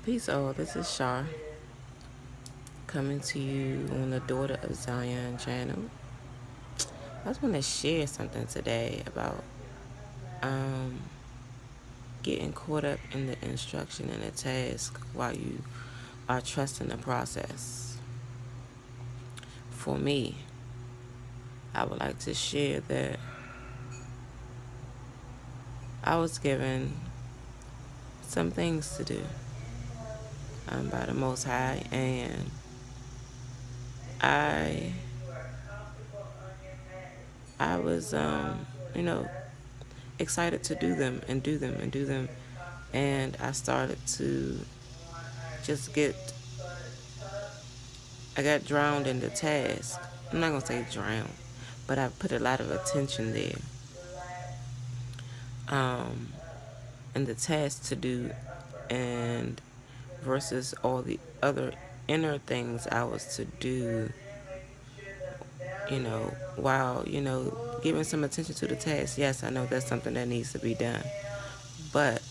Peace all, this is Shar coming to you on the Daughter of Zion channel. I just want to share something today about getting caught up in the instruction and the task while you are trusting the process. For me, I would like to share that I was given some things to do by the Most High, and I I was excited to do them and do them and do them, and I started to just I got drowned in the task. I'm not gonna say drowned, but I put a lot of attention there, in the task to do, and versus all the other inner things I was to do, while, giving some attention to the task. Yes, I know that's something that needs to be done, but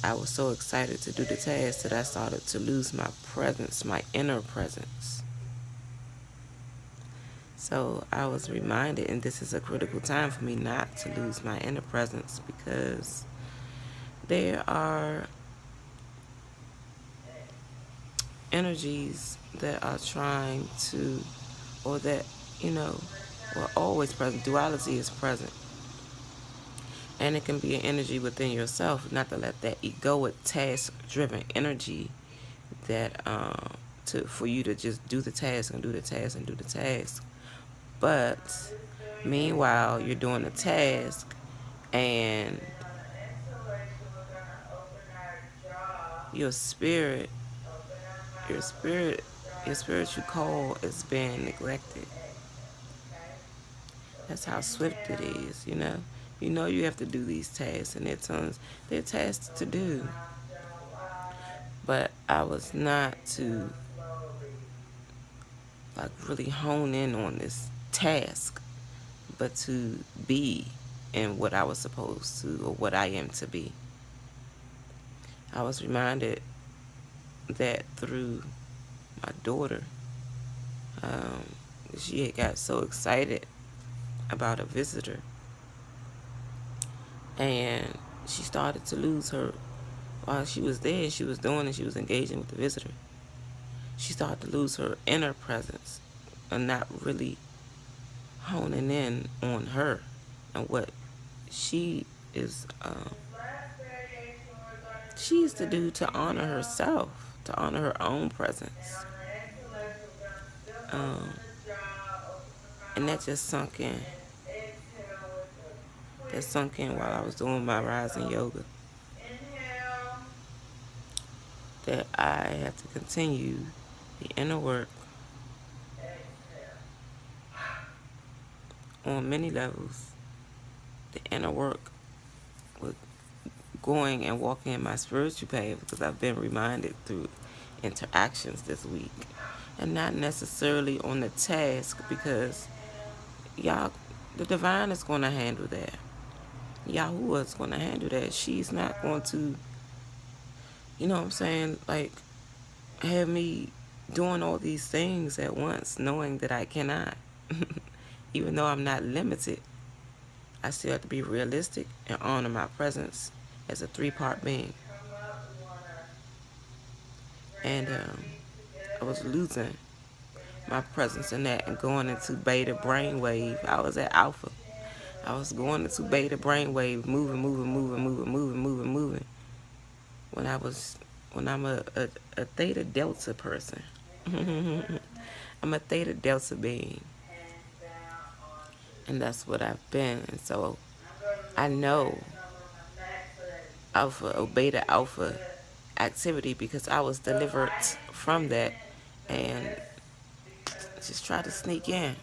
I was so excited to do the task that I started to lose my presence, my inner presence. So I was reminded, and this is a critical time for me not to lose my inner presence, because there are energies that are trying to, or that, are always present. Duality is present. And it can be an energy within yourself, not to let that egoic, task-driven energy that for you to just do the task and do the task and do the task. But meanwhile, you're doing the task, and your spirit, your spirit, your spiritual call is being neglected. That's how swift it is, you have to do these tasks, and they're tasks to do. But I was not to really hone in on this task, but to be in what I was supposed to, or what I am to be. I was reminded that through my daughter, she had got so excited about a visitor, and she started to lose her, while she was there, she was doing, and she was engaging with the visitor. She started to lose her inner presence and not really honing in on her and what she is to do to honor herself, to honor her own presence. And that just sunk in. That sunk in while I was doing my rising yoga. That I have to continue the inner work on many levels. The inner work with going and walking in my spiritual path, because I've been reminded through interactions this week, and not necessarily on the task, because the divine is going to handle that. Yahuwah is going to handle that. She's not going to, have me doing all these things at once, knowing that I cannot. Even though I'm not limited, I still have to be realistic and honor my presence as a 3-part being. And I was losing my presence in that and going into beta brainwave. I was at alpha. I was going into beta brainwave, moving. When I'm a theta delta person. I'm a theta delta being. And that's what I've been. And so I know alpha or beta alpha activity, because I was delivered from that, and just try to sneak in.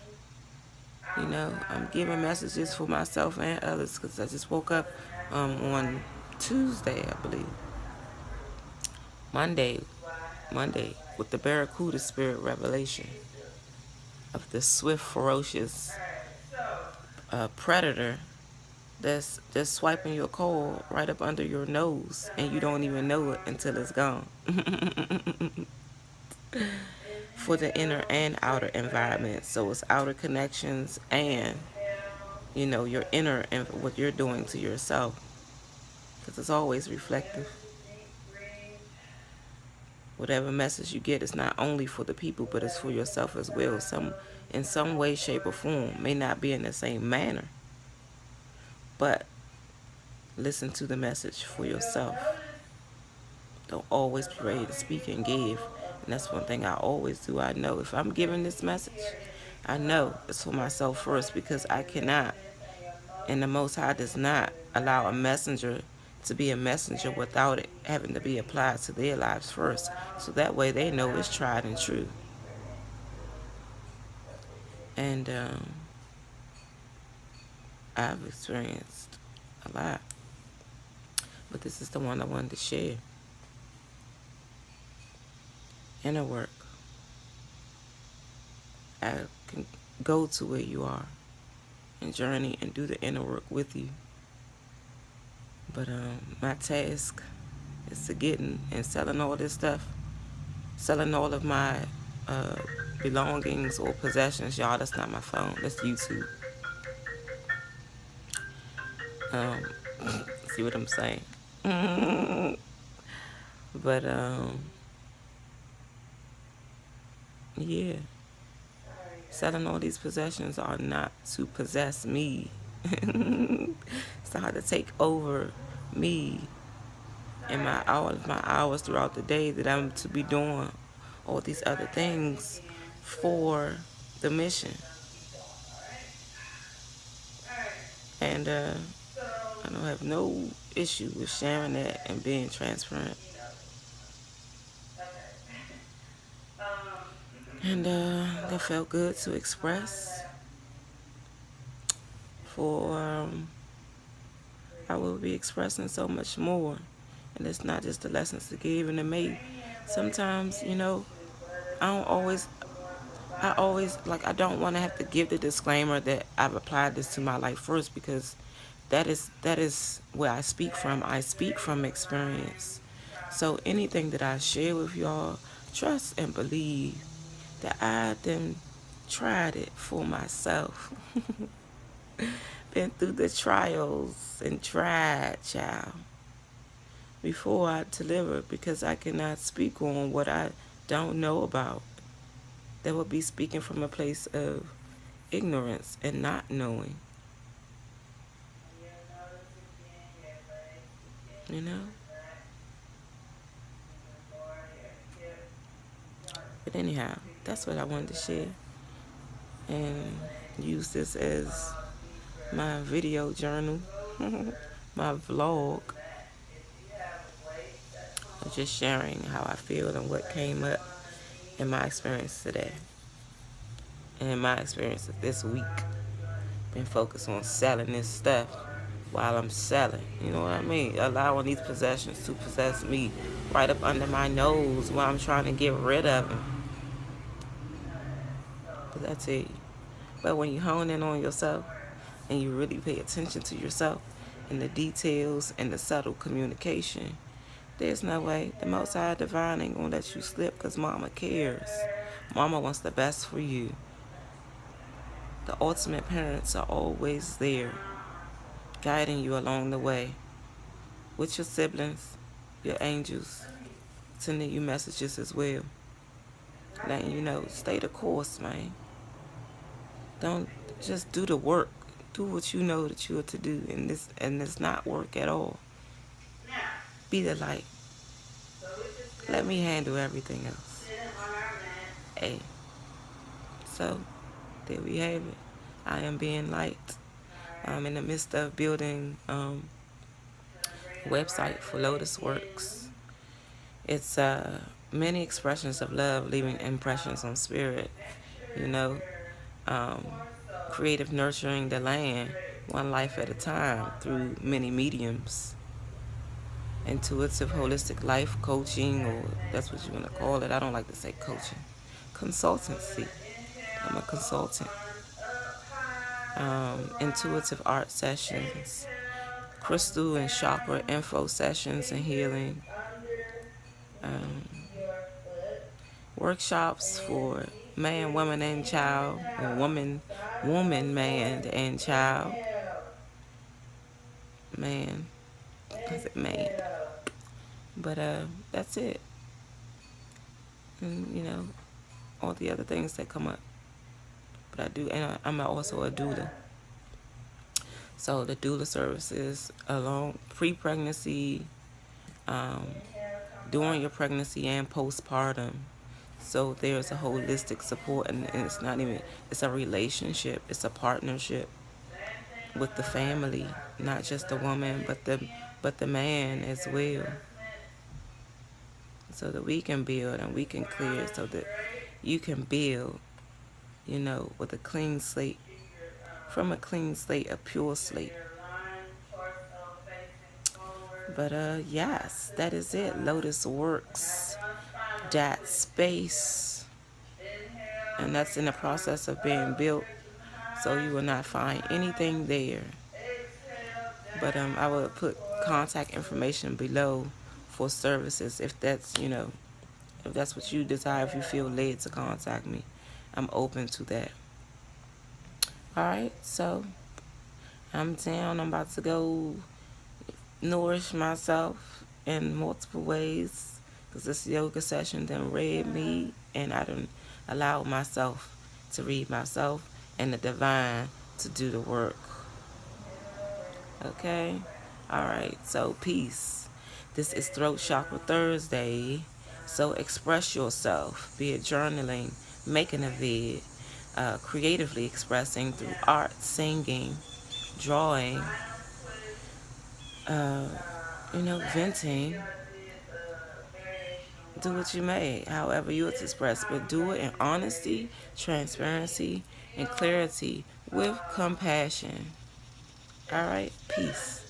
I'm giving messages for myself and others, because I just woke up on Tuesday, I believe. Monday, with the Barracuda spirit revelation of the swift, ferocious predator that's just swiping your call right up under your nose, and you don't even know it until it's gone. For the inner and outer environment. So it's outer connections and, your inner and what you're doing to yourself. Because it's always reflective. Whatever message you get is not only for the people, but it's for yourself as well. In some way, shape, or form. May not be in the same manner, but listen to the message for yourself. Don't always be ready to speak and give. And that's one thing I always do. I know if I'm giving this message, I know it's for myself first, because I cannot, and the Most High does not allow a messenger to be a messenger without it having to be applied to their lives first. So that way they know it's tried and true. And I've experienced a lot. But this is the one I wanted to share. Inner work. I can go to where you are and journey and do the inner work with you. But my task is to getting and selling all this stuff, selling all of my belongings or possessions. Y'all, that's not my phone. That's YouTube. See what I'm saying? But yeah, selling all these possessions are not to possess me. It's not to take over me and my hours throughout the day that I'm to be doing all these other things for the mission. And I don't have no issue with sharing that and being transparent. And that felt good to express. For I will be expressing so much more. And it's not just the lessons to give and to make. Sometimes, I don't want to have to give the disclaimer that I've applied this to my life first, because that is where I speak from. I speak from experience. So anything that I share with y'all, trust and believe that I then tried it for myself. Been through the trials and tried, child, before I deliver, because I cannot speak on what I don't know about. That would be speaking from a place of ignorance and not knowing. You know? But anyhow, that's what I wanted to share. And use this as my video journal, my vlog. Just sharing how I feel and what came up in my experience today. And in my experience this week. Been focused on selling this stuff while I'm selling. You know what I mean? Allowing these possessions to possess me right up under my nose while I'm trying to get rid of them. But I tell you. But when you hone in on yourself and you really pay attention to yourself and the details and the subtle communication, there's no way the Most High Divine ain't gonna let you slip, because Mama cares. Mama wants the best for you. The ultimate parents are always there, guiding you along the way with your siblings, your angels, sending you messages as well, letting you know, stay the course, man. Don't just do the work. Do what you know that you are to do, and it's not work at all. Be the light. Let me handle everything else. Hey. So, there we have it. I am being light. I'm in the midst of building a website for Lotusloveworks. It's many expressions of love, leaving impressions on spirit. Creative nurturing the land, one life at a time, through many mediums. Intuitive holistic life coaching, or that's what you want to call it. I don't like to say coaching. Consultancy. I'm a consultant. intuitive art sessions, crystal and chakra info sessions and healing, um, workshops for man, woman, and child, or woman, man, and child. Man, I said man, but that's it. And all the other things that come up. But I do, and I'm also a doula. So the doula services along pre-pregnancy, um, during your pregnancy and postpartum. So there's a holistic support, and it's not even, it's a relationship, it's a partnership with the family, not just the woman, but the man as well, so that we can build and we can clear, so that you can build, with a clean slate, from a clean slate, a pure slate. But yes, that is it. Lotusworks, that space, and that's in the process of being built. So you will not find anything there. But I will put contact information below for services if that's if that's what you desire. If you feel led to contact me, I'm open to that. All right, so I'm down. I'm about to go nourish myself in multiple ways, because this yoga session done read me, and I done allowed myself to read myself and the divine to do the work. Okay? Alright, so peace. This is Throat Chakra Thursday. So express yourself, be it journaling, making a vid, creatively expressing through art, singing, drawing, venting. Do what you may, however you want to express, but do it in honesty, transparency, and clarity with compassion. All right, peace.